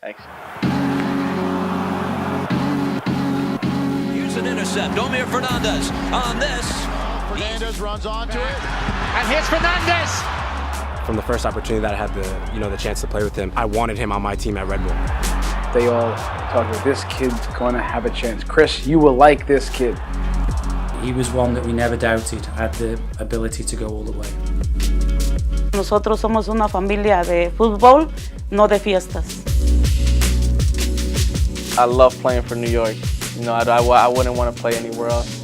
Thanks. Here's an intercept. Omir Fernandez on this. Fernandez runs onto it and hits Fernandez. From the first opportunity that I had the chance to play with him, I wanted him on my team at Red Bull. They all talk about this kid's going to have a chance. Chris, you will like this kid. He was one that we never doubted had the ability to go all the way. Nosotros somos una familia de fútbol, no de fiestas. I love playing for New York. You know, I wouldn't want to play anywhere else.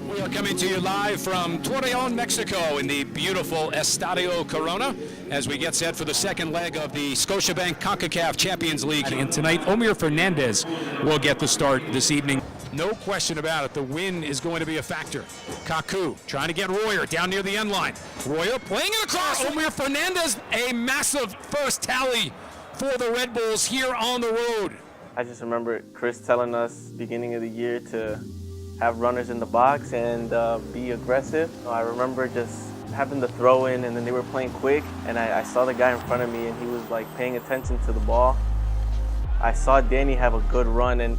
We are coming to you live from Torreon, Mexico in the beautiful Estadio Corona as we get set for the second leg of the Scotiabank CONCACAF Champions League. And tonight, Omir Fernandez will get the start this evening. No question about it, the win is going to be a factor. Kaku trying to get Royer down near the end line. Royer playing it across. Omir Fernandez, a massive first tally for the Red Bulls here on the road. I just remember Chris telling us beginning of the year to have runners in the box and be aggressive. I remember just having the throw in and then they were playing quick and I saw the guy in front of me and he was like paying attention to the ball. I saw Danny have a good run and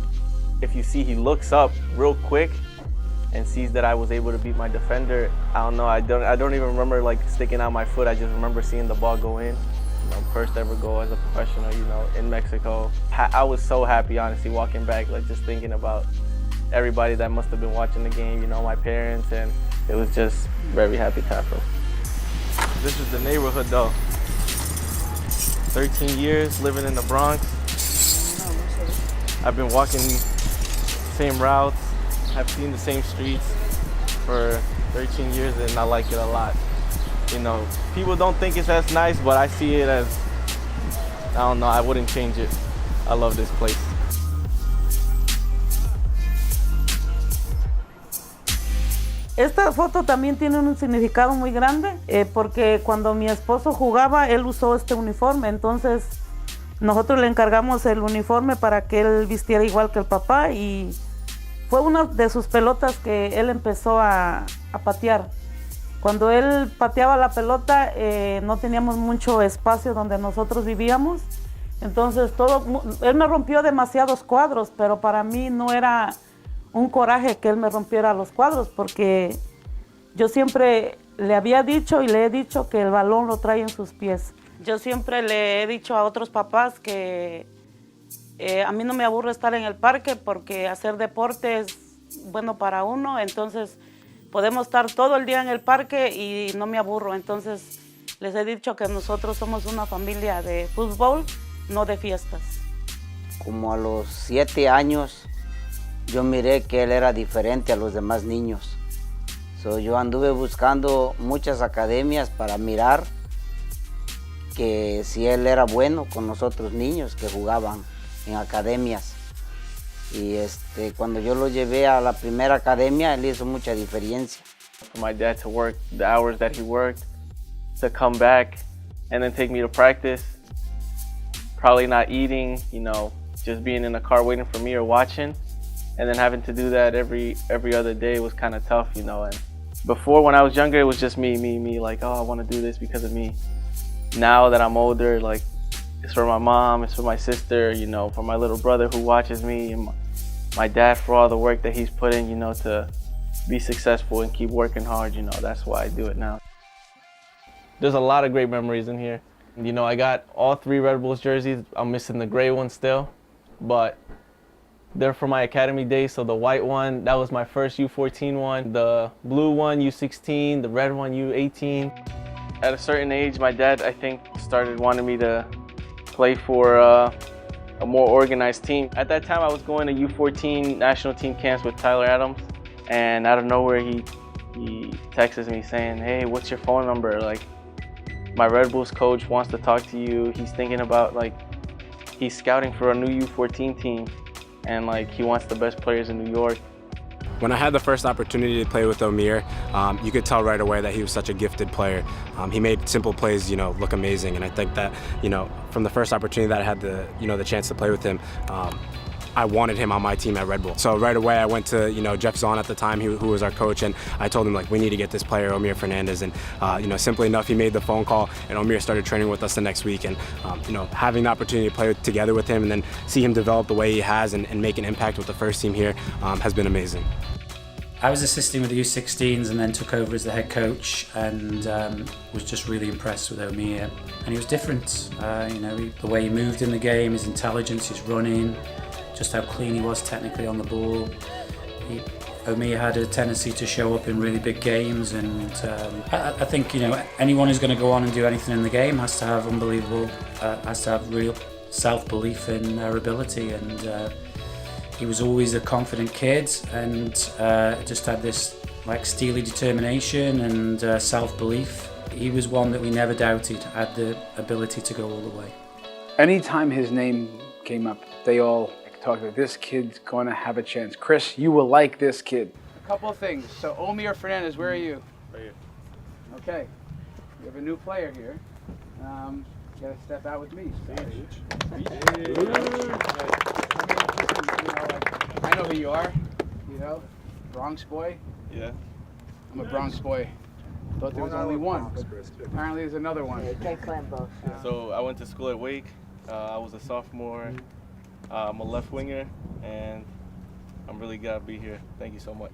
if you see he looks up real quick and sees that I was able to beat my defender. I don't know, I don't even remember like sticking out my foot. I just remember seeing the ball go in. You know, first ever goal as a professional, you know, in Mexico. I was so happy, honestly, walking back, like just thinking about everybody that must have been watching the game, you know, my parents, and it was just very happy time for me. This is the neighborhood though. 13 years living in the Bronx. I've been walking same routes, I've seen the same streets for 13 years and I like it a lot. You know, people don't think it's as nice, but I see it as, I don't know, I wouldn't change it. I love this place. Esta foto también tiene un significado muy grande porque cuando mi esposo jugaba, él usó este uniforme, entonces nosotros le encargamos el uniforme para que él vistiera igual que el papá y fue una de sus pelotas que él empezó a patear. Cuando él pateaba la pelota no teníamos mucho espacio donde nosotros vivíamos, entonces él me rompió demasiados cuadros, pero para mí no era un coraje que él me rompiera los cuadros porque yo siempre le había dicho y le he dicho que el balón lo trae en sus pies. Yo siempre le he dicho a otros papás que a mí no me aburre estar en el parque porque hacer deporte es bueno para uno, entonces podemos estar todo el día en el parque y no me aburro. Entonces les he dicho que nosotros somos una familia de fútbol, no de fiestas. Como a los 7 años yo miré que él era diferente a los demás niños. Yo anduve buscando muchas academias para mirar que si él era bueno con los otros niños que jugaban en academias. Y cuando yo lo llevé a la primera academia, él hizo mucha diferencia. For my dad to work the hours that he worked, to come back and then take me to practice, probably not eating, you know, just being in the car waiting for me or watching, and then having to do that every other day was kind of tough, you know. And before, when I was younger, it was just me, like, oh, I want to do this because of me. Now that I'm older, like, it's for my mom, it's for my sister, you know, for my little brother who watches me, and my dad for all the work that he's put in, you know, to be successful and keep working hard, you know, that's why I do it now. There's a lot of great memories in here. You know, I got all 3 Red Bulls jerseys. I'm missing the gray one still, but they're from my academy days. So the white one, that was my first U14 one. The blue one, U16, the red one, U18. At a certain age, my dad, I think, started wanting me to play for a more organized team. At that time, I was going to U14 national team camps with Tyler Adams, and out of nowhere, he texts me saying, hey, what's your phone number? Like, my Red Bulls coach wants to talk to you. He's thinking about, like, he's scouting for a new U14 team, and, like, he wants the best players in New York. When I had the first opportunity to play with Omir, you could tell right away that he was such a gifted player. He made simple plays, you know, look amazing, and I think that, you know, from the first opportunity that I had the chance to play with him, I wanted him on my team at Red Bull. So right away I went to, Jeff Zahn at the time, who was our coach, and I told him, like, we need to get this player, Omir Fernandez. And, simply enough, he made the phone call, and Omir started training with us the next week. And, having the opportunity to play together with him and then see him develop the way he has and make an impact with the first team here has been amazing. I was assisting with the U16s and then took over as the head coach, and was just really impressed with Omir. And he was different, the way he moved in the game, his intelligence, his running, just how clean he was technically on the ball. Omir had a tendency to show up in really big games, and I think anyone who's going to go on and do anything in the game has to have real self-belief in their ability, and he was always a confident kid, and just had this steely determination and self-belief. He was one that we never doubted had the ability to go all the way. Anytime his name came up, they all talked about, this kid's going to have a chance. Chris, you will like this kid. A couple of things. So Omir Fernandez, where are you? Right here. Okay. We have a new player here. You got to step out with me. I know who you are, Bronx boy. Yeah. I'm a Bronx boy. Thought there was only one, but apparently there's another one. So I went to school at Wake. I was a sophomore. I'm a left winger, and I'm really glad to be here. Thank you so much.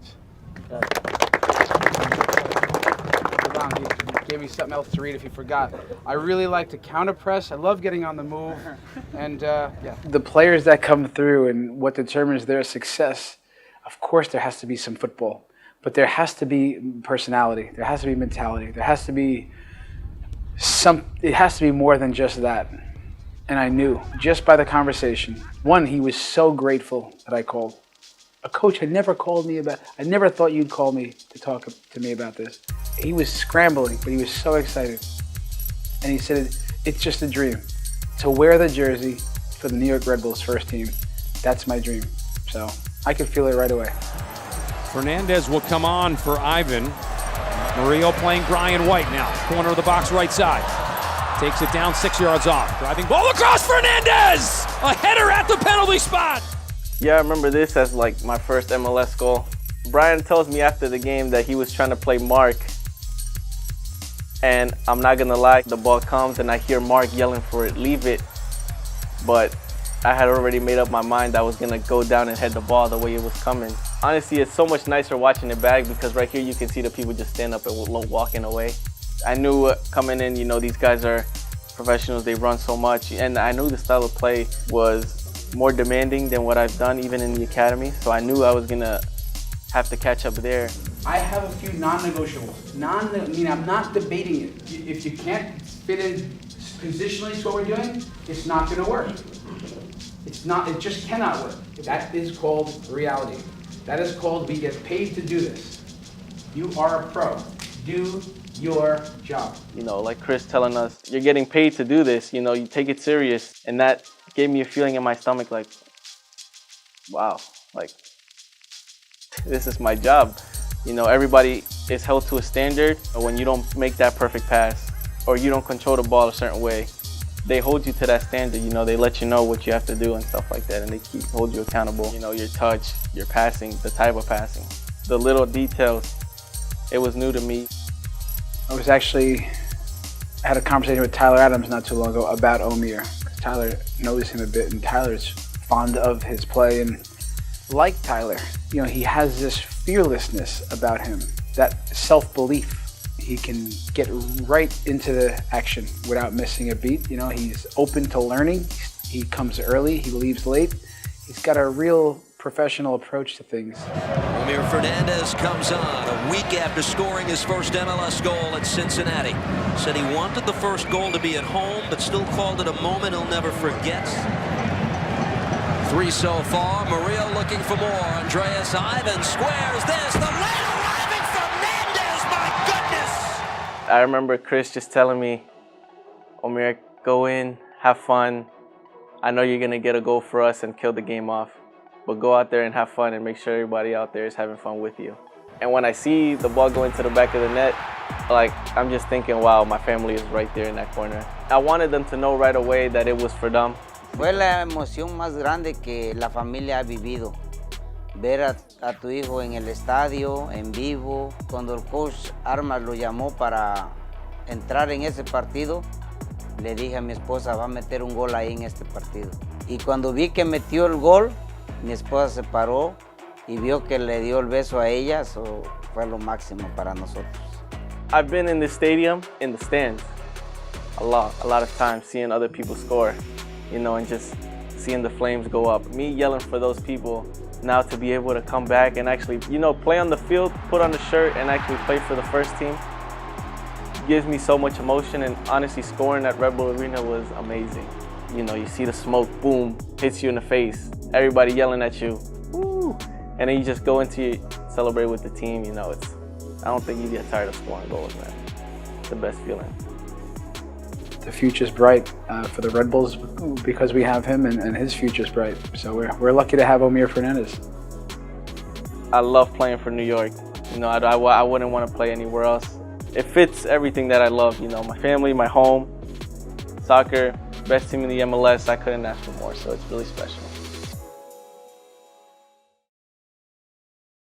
He gave me something else to read if you forgot. I really like to counter press. I love getting on the move. And yeah. The players that come through and what determines their success, of course there has to be some football, but there has to be personality. There has to be mentality. There has to be it has to be more than just that. And I knew just by the conversation. One, he was so grateful that I called. A coach had never called me I never thought you'd call me to talk to me about this. He was scrambling, but he was so excited. And he said, it's just a dream. To wear the jersey for the New York Red Bulls first team, that's my dream. So I could feel it right away. Fernandez will come on for Ivan. Murillo playing Brian White now. Corner of the box right side. Takes it down 6 yards off. Driving ball across Fernandez! A header at the penalty spot! Yeah, I remember this as like my first MLS goal. Brian tells me after the game that he was trying to play Mark. And I'm not gonna lie, the ball comes and I hear Mark yelling for it, leave it. But I had already made up my mind I was gonna go down and head the ball the way it was coming. Honestly, it's so much nicer watching it back because right here you can see the people just stand up and walking away. I knew coming in, these guys are professionals, they run so much, and I knew the style of play was more demanding than what I've done even in the academy, so I knew I was gonna have to catch up there. I have a few non-negotiables. I'm not debating it. If you can't fit in positionally to what we're doing, it's not gonna work. It just cannot work. That is called reality. That is called we get paid to do this. You are a pro. Do your job. Like Chris telling us, you're getting paid to do this, you take it serious. And that gave me a feeling in my stomach like, wow, like, this is my job. Everybody is held to a standard. When you don't make that perfect pass or you don't control the ball a certain way, they hold you to that standard. They let you know what you have to do and stuff like that, and they hold you accountable. Your touch, your passing, the type of passing, the little details. It was new to me. I had a conversation with Tyler Adams not too long ago about Omir. Tyler knows him a bit, and Tyler's fond of his play. And like Tyler, he has this fearlessness about him, that self-belief. He can get right into the action without missing a beat. He's open to learning. He comes early, he leaves late. He's got a real professional approach to things. Omir Fernandez comes on a week after scoring his first MLS goal at Cincinnati. Said he wanted the first goal to be at home, but still called it a moment he'll never forget. 3 so far. Murillo looking for more. Andreas Ivan squares this. The left arriving Fernandez, my goodness! I remember Chris just telling me, Omir, go in, have fun. I know you're gonna get a goal for us and kill the game off. But go out there and have fun and make sure everybody out there is having fun with you. And when I see the ball go into the back of the net, I'm just thinking, wow, my family is right there in that corner. I wanted them to know right away that it was for them. Fue la emoción más grande que la familia ha vivido. Ver a tu hijo en el estadio, en vivo. Cuando el coach Armas lo llamó para entrar en ese partido, le dije a mi esposa, va a meter un gol ahí en este partido. Y cuando vi que metió el gol, mi esposa se paró y vio que le dio el beso a ella, so fue lo máximo para nosotros. I've been in the stadium, in the stands, a lot of times, seeing other people score, you know, and just seeing the flames go up. Me yelling for those people, now to be able to come back and actually, you know, play on the field, put on the shirt and actually play for the first team gives me so much emotion, and honestly scoring at Red Bull Arena was amazing. You know, you see the smoke, boom, hits you in the face, everybody yelling at you, woo, and then you just go into celebrate with the team, you know, I don't think you get tired of scoring goals, man. It's the best feeling. The future's bright for the Red Bulls because we have him, and his future's bright. So we're lucky to have Omir Fernandez. I love playing for New York. You know, I wouldn't want to play anywhere else. It fits everything that I love, you know, my family, my home, soccer, best team in the MLS. I couldn't ask for more, so it's really special.